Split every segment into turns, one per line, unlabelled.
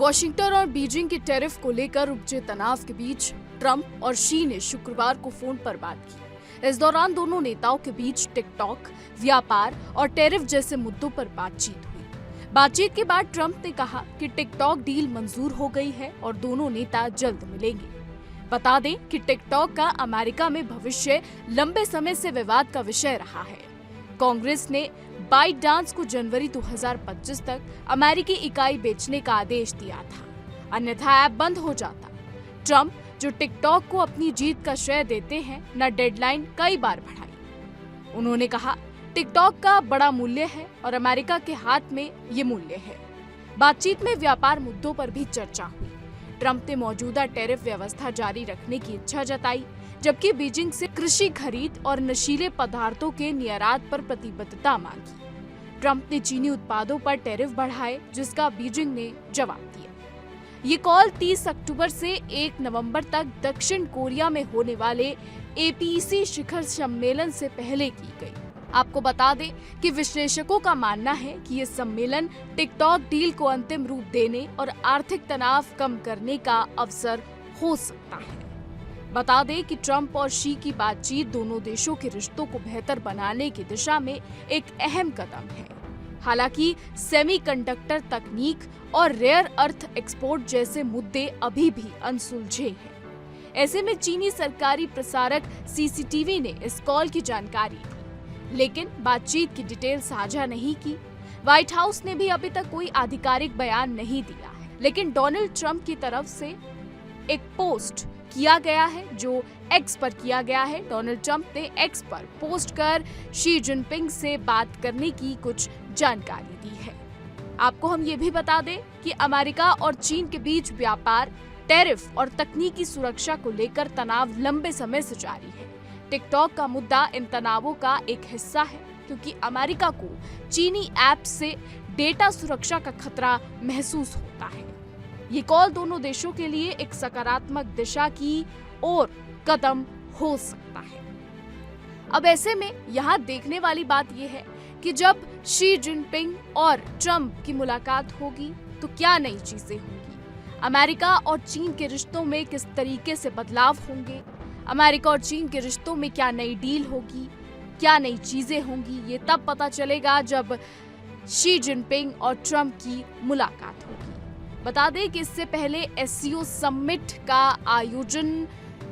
Washington और Beijing के tariff को लेकर उपजे तनाव के बीच ट्रंप और शी ने शुक्रवार को फोन पर बात की। इस दौरान दोनों नेताओं के बीच टिकटॉक, व्यापार और टैरिफ जैसे मुद्दों पर बातचीत हुई। बातचीत के बाद ट्रंप ने कहा कि टिकटॉक डील मंजूर हो गई है और दोनों नेता जल्द मिलेंगे। बता दें कि टिकटॉक का अमेरिका में भविष्य लंबे समय से विवाद का विषय रहा है। कांग्रेस ने बाइट डांस को जनवरी 2025 तक अमेरिकी इकाई बेचने का आदेश दिया था, अन्यथा ऐप बंद हो जाता। ट्रंप, जो टिकटॉक को अपनी जीत का श्रेय देते हैं, न डेडलाइन कई बार बढ़ाई। उन्होंने कहा, टिकटॉक का बड़ा मूल्य है और अमेरिका के हाथ में ये मूल्य है। बातचीत में व्यापार मुद्दों पर भी चर्चा हुई। ट्रंप ने मौजूदा टैरिफ व्यवस्था जारी रखने की इच्छा जताई, जबकि बीजिंग से कृषि खरीद और नशीले पदार्थों के निर्यात पर प्रतिबद्धता मांगी। ट्रंप ने चीनी उत्पादों पर टैरिफ बढ़ाए, जिसका बीजिंग ने जवाब दिया। ये कॉल 30 अक्टूबर से 1 नवंबर तक दक्षिण कोरिया में होने वाले एपीसी शिखर सम्मेलन से पहले की गई। आपको बता दें कि विश्लेषकों का मानना है कि ये सम्मेलन टिकटॉक डील को अंतिम रूप देने और आर्थिक तनाव कम करने का अवसर हो सकता है। बता दें कि ट्रंप और शी की बातचीत दोनों देशों के रिश्तों को बेहतर बनाने की दिशा में एक अहम कदम है। हालांकि सेमीकंडक्टर तकनीक और रेयर अर्थ एक्सपोर्ट जैसे मुद्दे अभी भी अनसुलझे हैं। ऐसे में चीनी सरकारी प्रसारक सीसीटीवी ने इस कॉल की जानकारी दी, लेकिन बातचीत की डिटेल साझा नहीं की। व्हाइट हाउस ने भी अभी तक कोई आधिकारिक बयान नहीं दिया है, लेकिन डोनाल्ड ट्रंप की तरफ से एक पोस्ट किया गया है, जो एक्स पर किया गया है। डोनाल्ड ट्रंप ने एक्स पर पोस्ट कर शी जिनपिंग से बात करने की कुछ जानकारी दी है। आपको हम ये भी बता दें कि अमेरिका और चीन के बीच व्यापार, टैरिफ और तकनीकी सुरक्षा को लेकर तनाव लंबे समय से जारी है। टिकटॉक का मुद्दा इन तनावों का एक हिस्सा है, क्योंकि अमेरिका को चीनी ऐप से डेटा सुरक्षा का खतरा महसूस होता है। ये कॉल दोनों देशों के लिए एक सकारात्मक दिशा की ओर कदम हो सकता है। अब ऐसे में यहाँ देखने वाली बात यह है कि जब शी जिनपिंग और ट्रंप की मुलाकात होगी तो क्या नई चीजें होंगी, अमेरिका और चीन के रिश्तों में किस तरीके से बदलाव होंगे, अमेरिका और चीन के रिश्तों में क्या नई डील होगी, क्या नई चीजें होंगी, ये तब पता चलेगा जब शी जिनपिंग और ट्रंप की मुलाकात होगी। बता दें कि इससे पहले एससीओ समिट का आयोजन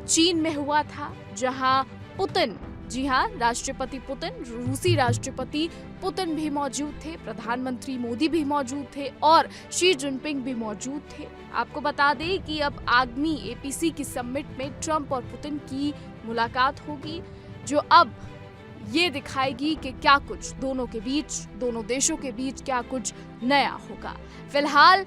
चीन में हुआ था, जहां पुतिन, जी हां, राष्ट्रपति पुतिन, रूसी राष्ट्रपति पुतिन भी मौजूद थे, प्रधानमंत्री मोदी भी मौजूद थे और शी जिनपिंग भी मौजूद थे। आपको बता दें कि अब आगामी एपीसी की समिट में ट्रंप और पुतिन की मुलाकात होगी, जो अब ये दिखाएगी कि क्या कुछ दोनों के बीच, दोनों देशों के बीच क्या कुछ नया होगा। फिलहाल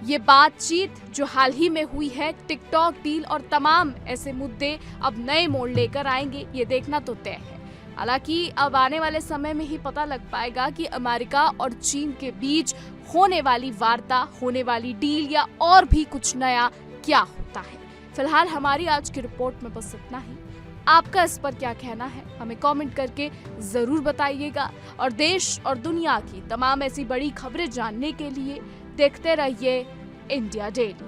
ये बातचीत जो हाल ही में हुई है, टिकटॉक डील और तमाम ऐसे मुद्दे अब नए मोड़ लेकर आएंगे, ये देखना तो तय है। हालांकि अब आने वाले समय में ही पता लग पाएगा कि अमेरिका और चीन के बीच होने वाली वार्ता, होने वाली डील या और भी कुछ नया क्या होता है। फिलहाल हमारी आज की रिपोर्ट में बस इतना ही। आपका इस पर क्या कहना है, हमें कमेंट करके जरूर बताइएगा और देश और दुनिया की तमाम ऐसी बड़ी खबरें जानने के लिए देखते रहिए इंडिया डेली।